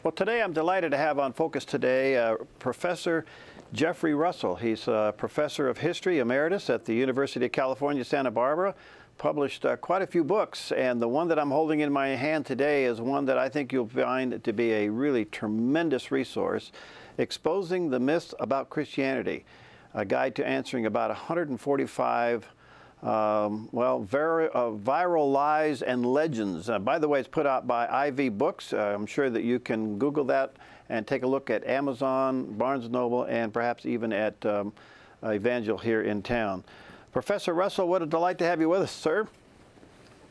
Well, today I'm delighted to have on Focus today Professor Jeffrey Russell. He's a professor of history emeritus at the University of California, Santa Barbara, published quite a few books, and the one that I'm holding in my hand today is one that I think you'll find to be a really tremendous resource, Exposing the Myths About Christianity, a guide to answering about 145 viral lies and legends. By the way, it's put out by IV Books. I'm sure that you can Google that and take a look at Amazon, Barnes & Noble, and perhaps even at Evangel here in town. Professor Russell, what a delight to have you with us, sir.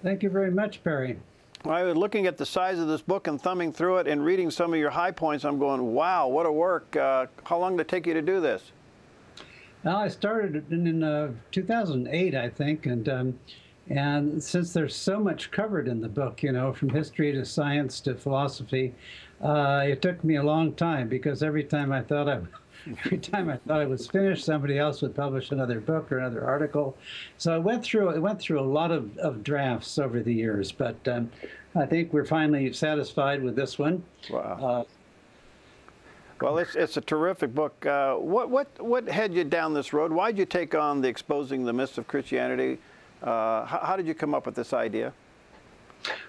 Thank you very much, Perry. I was looking at the size of this book and thumbing through it and reading some of your high points. I'm going, wow, what a work. How long did it take you to do this? Well, I started in 2008, I think, and since there's so much covered in the book, you know, from history to science to philosophy, it took me a long time because every time I thought I was finished, somebody else would publish another book or another article. So I went through a lot of drafts over the years, but I think we're finally satisfied with this one. Wow. Well, it's a terrific book. What had you down this road? Why did you take on the Exposing the Myths of Christianity? How did you come up with this idea?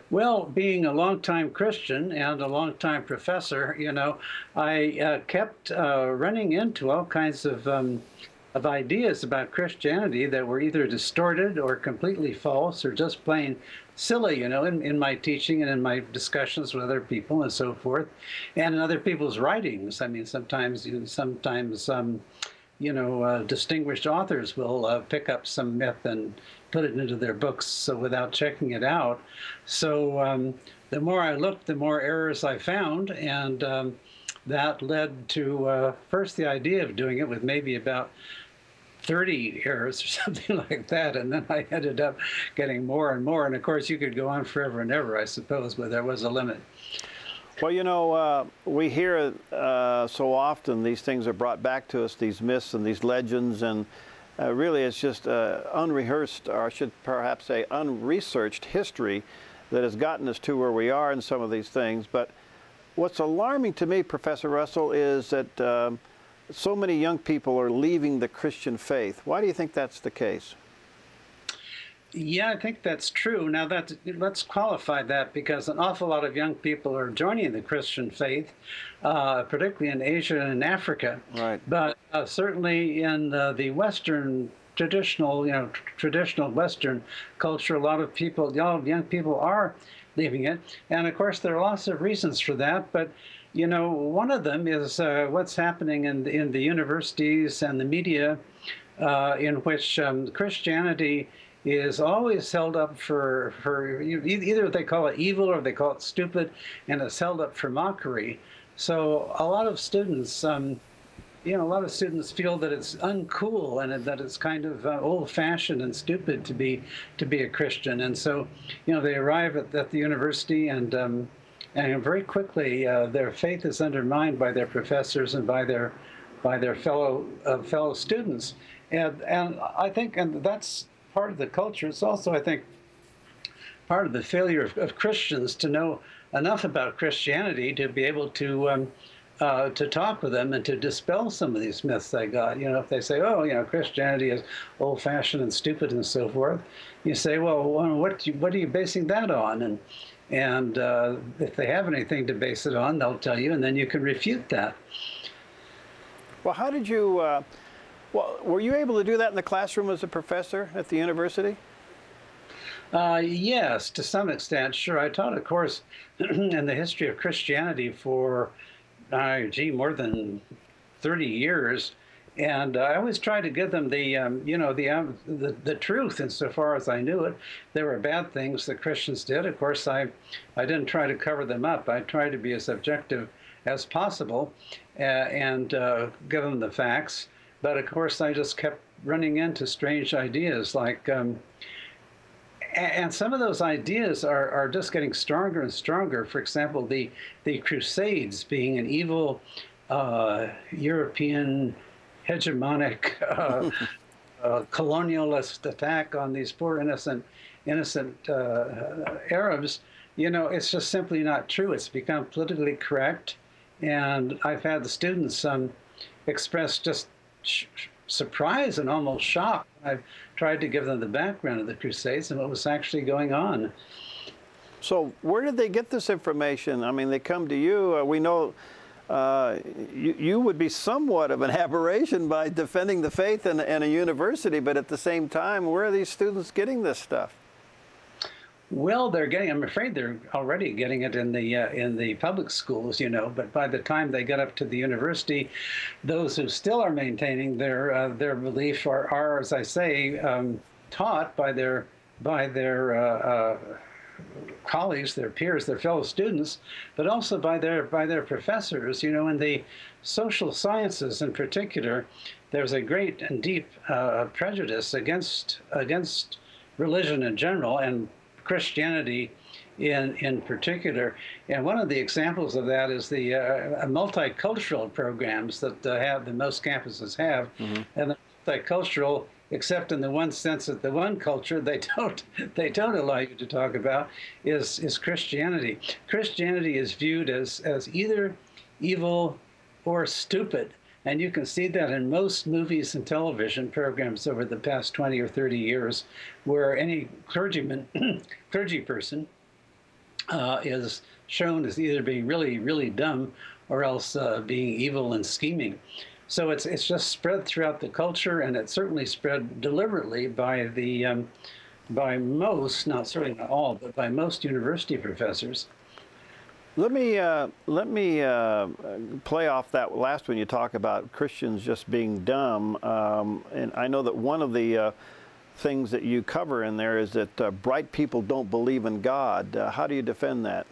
Well, being a longtime Christian and a longtime professor, you know, I kept running into all kinds of ideas about Christianity that were either distorted or completely false or just plain silly, you know, in my teaching and in my discussions with other people and so forth, and in other people's writings. I mean, sometimes distinguished authors will pick up some myth and put it into their books without checking it out. So the more I looked, the more errors I found, and that led to first the idea of doing it with maybe about 30 errors or something like that, and then I ended up getting more and more. And of course, you could go on forever and ever, I suppose, but there was a limit. Well, you know, we hear so often these things are brought back to us, these myths and these legends, and really it's just unrehearsed, or I should perhaps say unresearched history that has gotten us to where we are in some of these things. But what's alarming to me, Professor Russell, is that so many young people are leaving the Christian faith. Why do you think that's the case? Yeah, I think that's true. Now, let's qualify that, because an awful lot of young people are joining the Christian faith, particularly in Asia and in Africa. Right. But certainly in the Western traditional Western culture, a lot of young people are leaving it. And of course, there are lots of reasons for that. But you know, one of them is what's happening in the universities and the media, in which Christianity is always held up for either they call it evil or they call it stupid, and it's held up for mockery. So a lot of students, a lot of students feel that it's uncool and that it's kind of old-fashioned and stupid to be a Christian, and so they arrive at the university and very quickly their faith is undermined by their professors and by their fellow students, and I think that's part of the culture. It's also, I think, part of the failure of Christians to know enough about Christianity to be able to talk with them and to dispel some of these myths they got. If they say, oh, Christianity is old-fashioned and stupid and so forth, you say, well, what are you basing that on? And if they have anything to base it on, they'll tell you, and then you can refute that. Well, how did you, were you able to do that in the classroom as a professor at the university? Yes, to some extent, sure. I taught a course in the history of Christianity for, more than 30 years. And I always tried to give them the truth insofar as I knew it. There were bad things that Christians did. Of course, I didn't try to cover them up. I tried to be as objective as possible and give them the facts. But of course, I just kept running into strange ideas, like, and some of those ideas are just getting stronger and stronger. For example, the Crusades being an evil European hegemonic colonialist attack on these poor innocent Arabs. it's just simply not true. It's become politically correct. And I've had the students express just surprise and almost shock. I've tried to give them the background of the Crusades and what was actually going on. So where did they get this information? I mean, they come to you. We know you would be somewhat of an aberration by defending the faith in a university, but at the same time, where are these students getting this stuff? Well, I'm afraid they're already getting it in the public schools, but by the time they get up to the university, those who still are maintaining their belief are, as I say, taught by their colleagues, their peers, their fellow students, but also by their professors. In the social sciences in particular, there's a great and deep prejudice against religion in general and Christianity in particular. And one of the examples of that is the multicultural programs that most campuses have. Mm-hmm. And the multicultural, except in the one sense that the one culture they don't allow you to talk about is Christianity. Christianity is viewed as either evil or stupid. And you can see that in most movies and television programs over the past 20 or 30 years, where any clergy person is shown as either being really, really dumb or else being evil and scheming. So it's just spread throughout the culture, and it's certainly spread deliberately by most, certainly not all, but by most university professors. Let me play off that last one you talk about Christians just being dumb, and I know that one of the things that you cover in there is that bright people don't believe in God. How do you defend that?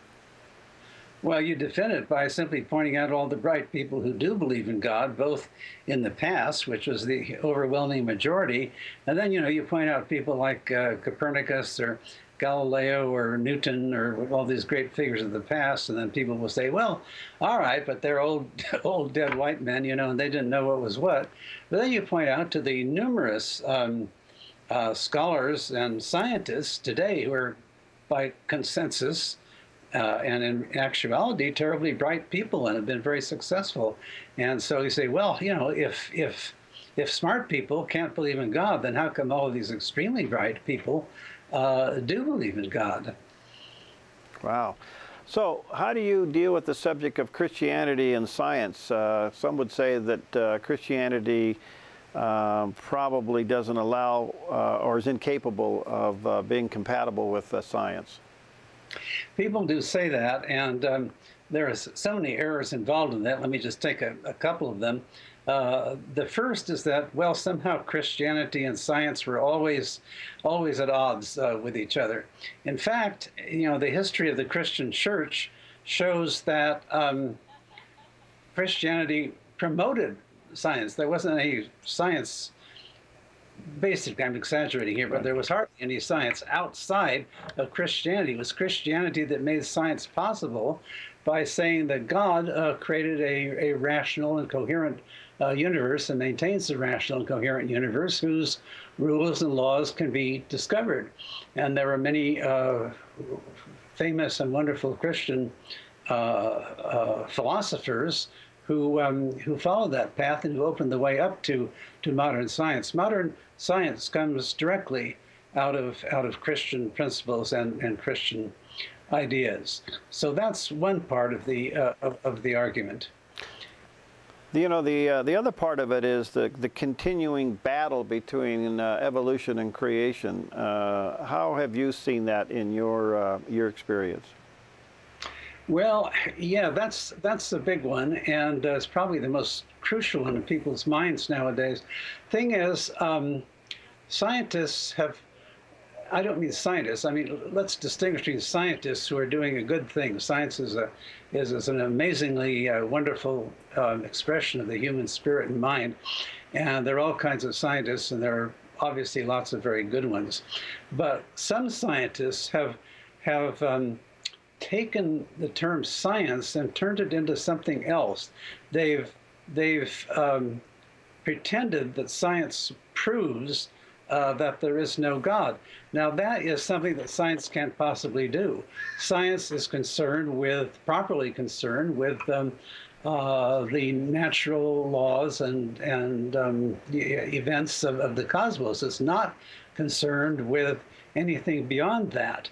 Well, you defend it by simply pointing out all the bright people who do believe in God, both in the past, which was the overwhelming majority, and then you point out people like Copernicus or Galileo or Newton or all these great figures of the past, and then people will say, well, all right, but they're old dead white men, and they didn't know what was what. But then you point out to the numerous scholars and scientists today who are, by consensus and in actuality, terribly bright people and have been very successful. And so you say, well, if smart people can't believe in God, then how come all of these extremely bright people do believe in God? Wow. So how do you deal with the subject of Christianity and science? Some would say that Christianity probably doesn't allow or is incapable of being compatible with science. People do say that, and there are so many errors involved in that. Let me just take a couple of them. The first is that, well, somehow Christianity and science were always at odds with each other. In fact, the history of the Christian church shows that Christianity promoted science. There wasn't any science. Basically, I'm exaggerating here, but there was hardly any science outside of Christianity. It was Christianity that made science possible by saying that God created a rational and coherent universe and maintains a rational and coherent universe whose rules and laws can be discovered. And there are many famous and wonderful Christian philosophers who followed that path and who opened the way up to modern science. Modern science comes directly out of Christian principles and Christian ideas. So that's one part of the argument. The other part of it is the continuing battle between evolution and creation. How have you seen that in your experience? Well, yeah, that's a big one, and it's probably the most crucial one in people's minds nowadays. Thing is, scientists have, I don't mean scientists, I mean, let's distinguish between scientists who are doing a good thing. Science is an amazingly wonderful expression of the human spirit and mind, and there are all kinds of scientists, and there are obviously lots of very good ones. But some scientists have taken the term science and turned it into something else. They've pretended that science proves that there is no God. Now, that is something that science can't possibly do. Science is properly concerned with the natural laws and the events of the cosmos. It's not concerned with anything beyond that.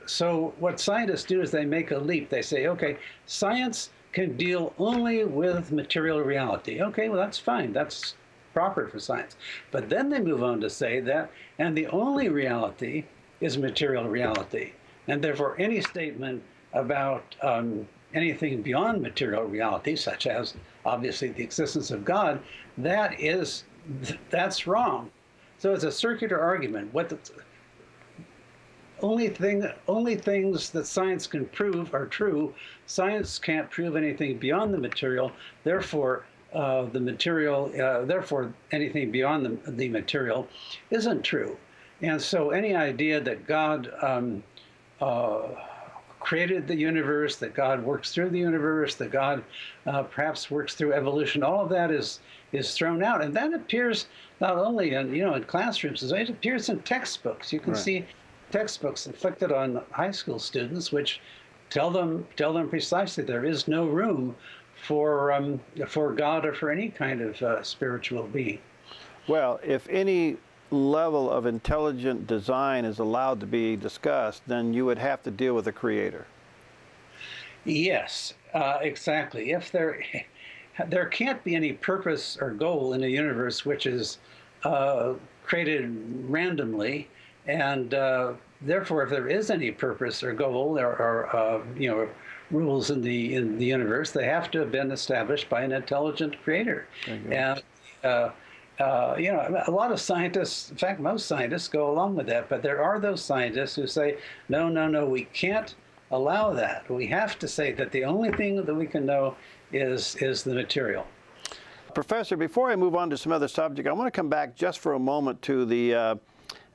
So what scientists do is they make a leap. They say, okay, science can deal only with material reality. Okay, well, that's fine. That's proper for science. But then they move on to say that, and the only reality is material reality. And therefore, any statement about anything beyond material reality, such as obviously the existence of God, that's wrong. So it's a circular argument. Only things that science can prove are true. Science can't prove anything beyond the material. Therefore, therefore, anything beyond the material isn't true. And so, any idea that God created the universe, that God works through the universe, that God perhaps works through evolution, all of that is thrown out, and that appears not only in classrooms, it appears in textbooks. You can see textbooks inflicted on high school students, which tell them precisely there is no room for God or for any kind of spiritual being. Well, if any level of intelligent design is allowed to be discussed, then you would have to deal with a creator. Yes, exactly. If there can't be any purpose or goal in a universe which is created randomly, and therefore, if there is any purpose or goal or rules in the universe, they have to have been established by an intelligent creator. And a lot of scientists, in fact, most scientists go along with that, but there are those scientists who say, no, we can't allow that. We have to say that the only thing that we can know is the material. Professor, before I move on to some other subject, I want to come back just for a moment to the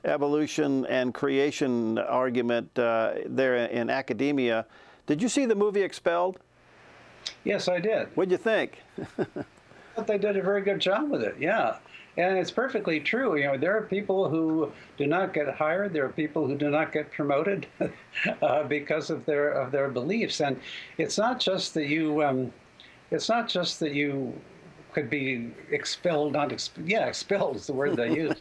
evolution and creation argument there in academia. Did you see the movie Expelled? Yes, I did. What'd you think? I thought they did a very good job with it, yeah. And it's perfectly true. There are people who do not get hired. There are people who do not get promoted because of their beliefs. And it's not just that you could be expelled. Expelled is the word they use.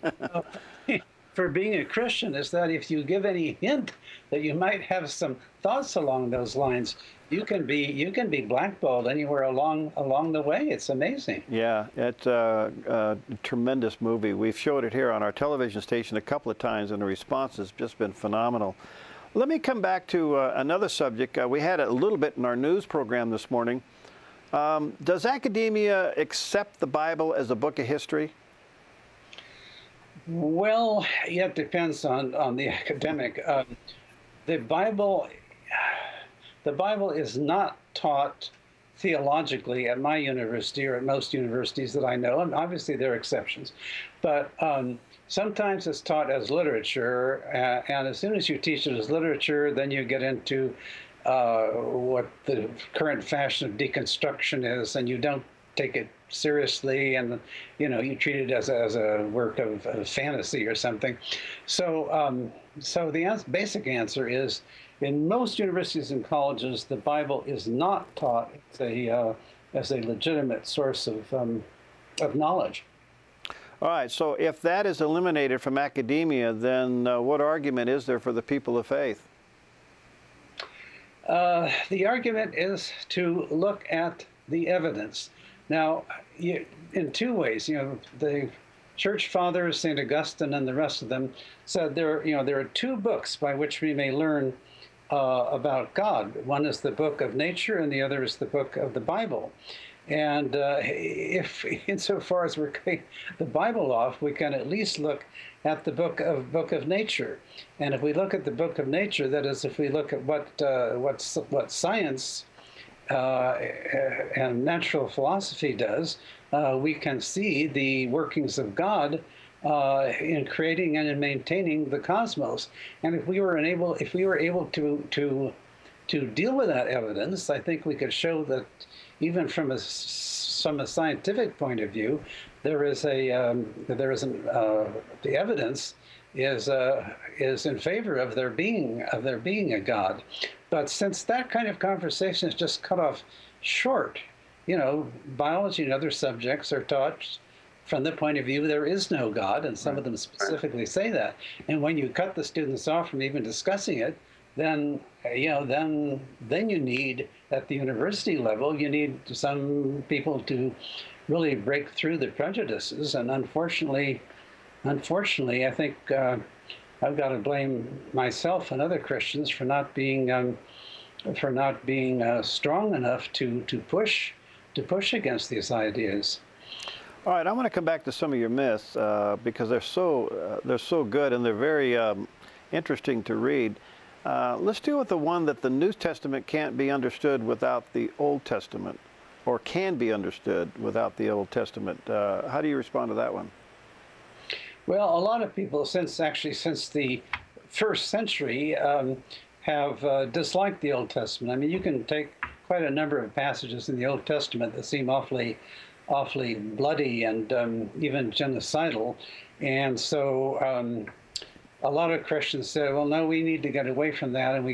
For being a Christian is that if you give any hint that you might have some thoughts along those lines, you can be blackballed anywhere along the way. It's amazing. Yeah, it's a tremendous movie. We've showed it here on our television station a couple of times, and the response has just been phenomenal. Let me come back to another subject. We had it a little bit in our news program this morning. Does academia accept the Bible as a book of history? Well, it depends on the academic. The Bible is not taught theologically at my university or at most universities that I know, and obviously there are exceptions. But sometimes it's taught as literature, and as soon as you teach it as literature, then you get into what the current fashion of deconstruction is, and you don't take it seriously, and you treat it as a work of fantasy or something. So the basic answer is, in most universities and colleges, the Bible is not taught as a legitimate source of knowledge. All right. So if that is eliminated from academia, then what argument is there for the people of faith? The argument is to look at the evidence. Now, in two ways, the church fathers, St. Augustine and the rest of them, said there are two books by which we may learn about God. One is the book of nature, and the other is the book of the Bible. And if, insofar as we're cutting the Bible off, we can at least look at the book of nature. And if we look at the book of nature, that is, if we look at what science and natural philosophy does, we can see the workings of God in creating and in maintaining the cosmos. And if we were able to deal with that evidence, I think we could show that even from a from a scientific point of view, there is the evidence is in favor of there being a God. But since that kind of conversation is just cut off short, biology and other subjects are taught from the point of view there is no God, and some of them specifically say that. And when you cut the students off from even discussing it, then you need, at the university level, you need some people to really break through the prejudices. And unfortunately, I think I've got to blame myself and other Christians for not being strong enough to push against these ideas. All right, I want to come back to some of your myths because they're so good and they're very interesting to read. Let's deal with the one that the New Testament can't be understood without the Old Testament, or can be understood without the Old Testament. How do you respond to that one? Well, a lot of people, since the first century, have disliked the Old Testament. I mean, you can take quite a number of passages in the Old Testament that seem awfully bloody and even genocidal, and so a lot of Christians say, well, no, we need to get away from that, and we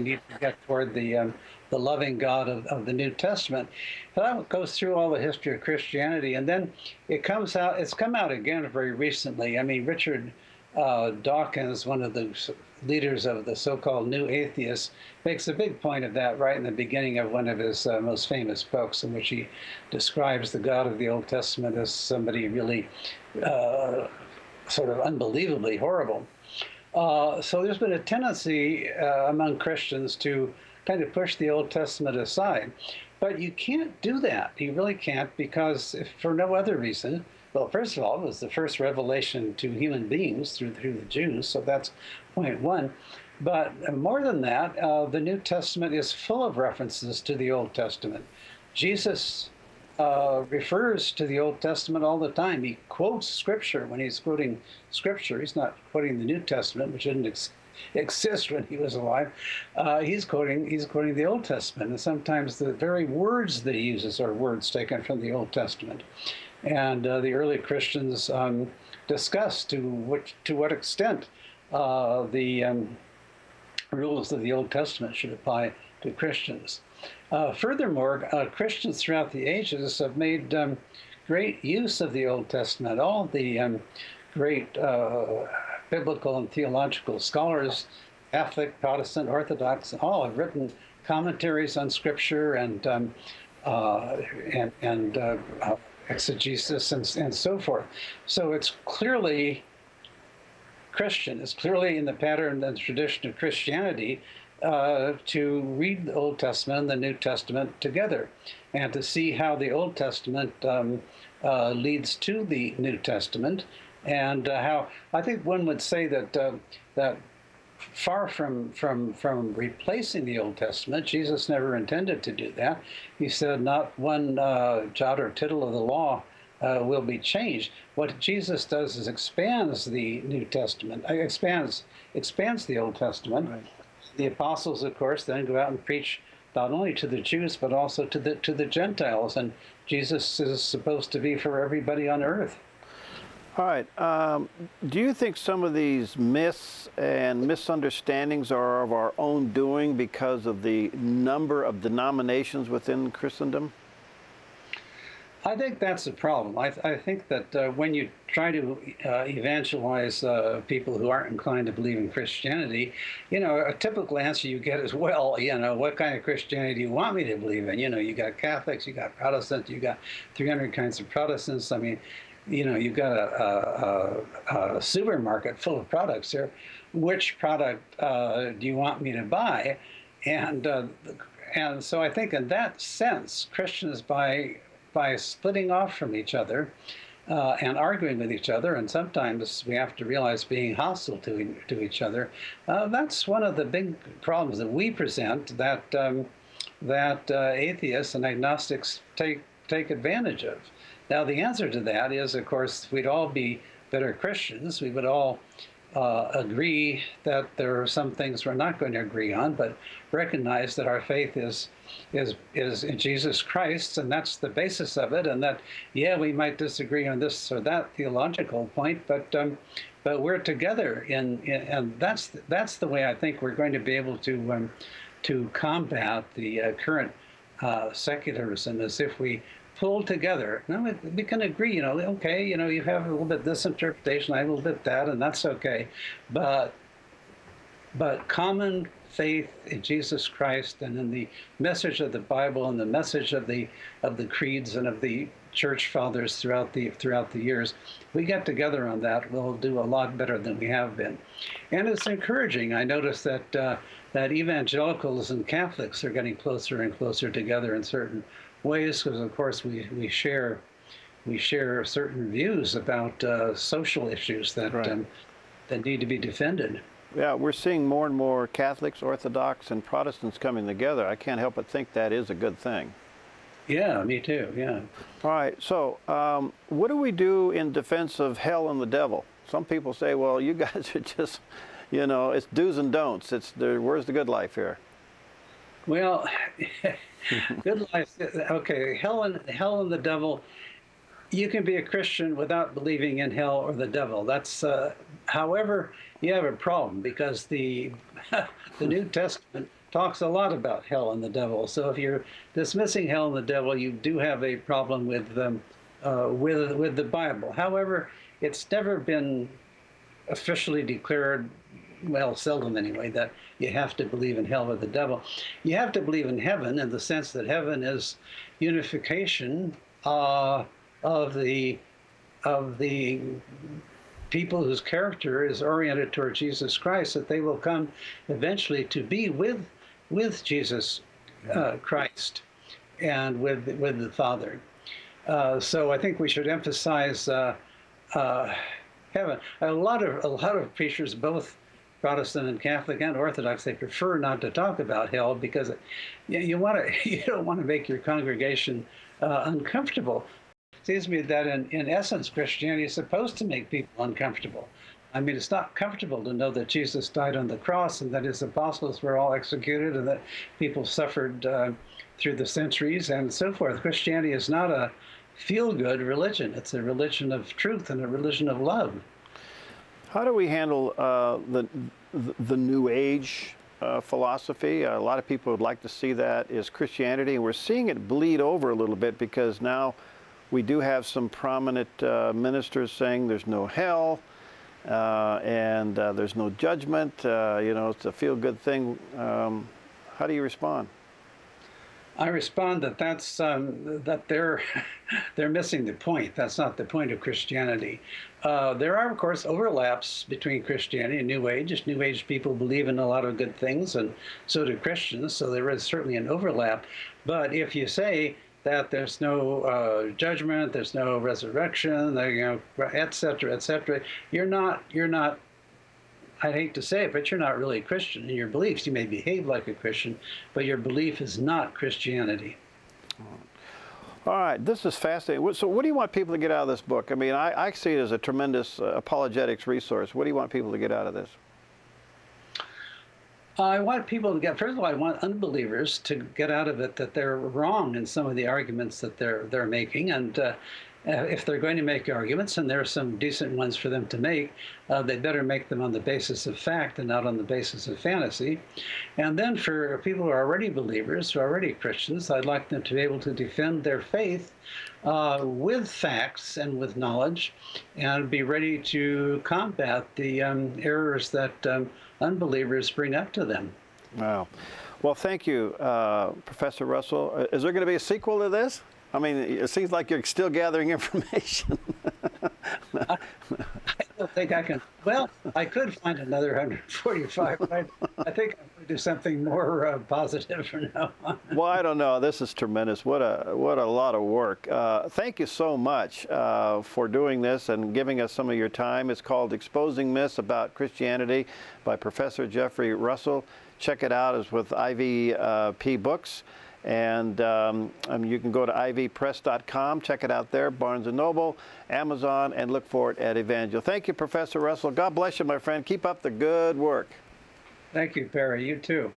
need to get toward the loving God of the New Testament. But that goes through all the history of Christianity, and then it's come out again very recently. I mean, Richard Dawkins, one of the leaders of the so-called New Atheists, makes a big point of that right in the beginning of one of his most famous books, in which he describes the God of the Old Testament as somebody really sort of unbelievably horrible. So there's been a tendency among Christians to kind of push the Old Testament aside. But you can't do that. You really can't, because if for no other reason, well, first of all, it was the first revelation to human beings through the Jews, so that's point one. But more than that, the New Testament is full of references to the Old Testament. Jesus refers to the Old Testament all the time. He quotes Scripture when he's quoting Scripture. He's not quoting the New Testament, which didn't exist when he was alive. He's quoting the Old Testament, and sometimes the very words that he uses are words taken from the Old Testament. And the early Christians discussed to what extent the rules of the Old Testament should apply to Christians. Furthermore, Christians throughout the ages have made great use of the Old Testament. All the great biblical and theological scholars, Catholic, Protestant, Orthodox, all have written commentaries on Scripture and exegesis and so forth. So it's clearly Christian. It's clearly in the pattern and tradition of Christianity to read the Old Testament and the New Testament together, and to see how the Old Testament leads to the New Testament, and how I think one would say that far from replacing the Old Testament, Jesus never intended to do that. He said, "Not one jot or tittle of the law will be changed." What Jesus does is expands the New Testament, expands the Old Testament. Right. The apostles, of course, then go out and preach not only to the Jews but also to the Gentiles, and Jesus is supposed to be for everybody on earth. All right. Do you think some of these myths and misunderstandings are of our own doing because of the number of denominations within Christendom? I think that's a problem. I think that when you try to evangelize people who aren't inclined to believe in Christianity, a typical answer you get is, well, what kind of Christianity do you want me to believe in? You got Catholics, you got Protestants, you got 300 kinds of Protestants. I mean, you've got a supermarket full of products here. Which product do you want me to buy? And so I think in that sense, Christians, by splitting off from each other and arguing with each other, and sometimes we have to realize being hostile to each other, that's one of the big problems that we present that atheists and agnostics take advantage of. Now, the answer to that is, of course, we'd all be better Christians. We would all agree that there are some things we're not going to agree on, but recognize that our faith is in Jesus Christ, and that's the basis of it. And that, yeah, we might disagree on this or that theological point, but we're together and that's the way I think we're going to be able to combat the current secularism, as if we pull together. Now we can agree, okay, you have a little bit this interpretation, I have a little bit that, and that's okay. But common faith in Jesus Christ and in the message of the Bible and the message of the creeds and of the church fathers throughout the years, we get together on that, we'll do a lot better than we have been. And it's encouraging. I notice that that evangelicals and Catholics are getting closer and closer together in certain ways, because of course we share certain views about social issues that Right. That need to be defended. Yeah, we're seeing more and more Catholics, Orthodox, and Protestants coming together. I can't help but think that is a good thing. Yeah, me too. Yeah. All right, so what do we do in defense of hell and the devil? Some people say, well, you guys are just, it's do's and don'ts. Where's the good life here? Well, good life. Okay, hell and the devil. You can be a Christian without believing in hell or the devil. That's, however, you have a problem, because the New Testament talks a lot about hell and the devil. So if you're dismissing hell and the devil, you do have a problem with the Bible. However, it's never been officially declared, well, seldom anyway, that you have to believe in hell or the devil. You have to believe in heaven, in the sense that heaven is unification of the people whose character is oriented toward Jesus Christ, that they will come eventually to be with Jesus Christ and with the Father. So I think we should emphasize heaven. A lot of preachers, both Protestant and Catholic and Orthodox, they prefer not to talk about hell, because you don't want to make your congregation uncomfortable. It seems to me that in essence, Christianity is supposed to make people uncomfortable. I mean, it's not comfortable to know that Jesus died on the cross and that his apostles were all executed and that people suffered through the centuries and so forth. Christianity is not a feel-good religion. It's a religion of truth and a religion of love. How do we handle the New Age philosophy? A lot of people would like to see that as Christianity, and we're seeing it bleed over a little bit, because now we do have some prominent ministers saying there's no hell and there's no judgment. It's a feel-good thing. How do you respond? I respond that they're missing the point. That's not the point of Christianity. There are, of course, overlaps between Christianity and New Age. New Age people believe in a lot of good things, and so do Christians. So there is certainly an overlap. But if you say that there's no judgment, there's no resurrection, et cetera, you're not. I'd hate to say it, but you're not really a Christian in your beliefs. You may behave like a Christian, but your belief is not Christianity. All right, this is fascinating. So what do you want people to get out of this book? I mean, I see it as a tremendous apologetics resource. What do you want people to get out of this? I want people to get, first of all, I want unbelievers to get out of it that they're wrong in some of the arguments that they're making. And if they're going to make arguments, and there are some decent ones for them to make, they better make them on the basis of fact and not on the basis of fantasy. And then for people who are already believers, who are already Christians, I'd like them to be able to defend their faith with facts and with knowledge, and be ready to combat the errors that unbelievers bring up to them. Wow. Well, thank you, Professor Russell. Is there going to be a sequel to this? I mean, it seems like you're still gathering information. I don't think I can. Well, I could find another 145, but I think I'm going to do something more positive from now on. Well, I don't know. This is tremendous. What a lot of work. Thank you so much for doing this and giving us some of your time. It's called Exposing Myths About Christianity by Professor Jeffrey Russell. Check it out. It's with IVP Books. And you can go to ivpress.com, check it out there, Barnes & Noble, Amazon, and look for it at Evangel. Thank you, Professor Russell. God bless you, my friend. Keep up the good work. Thank you, Perry. You too.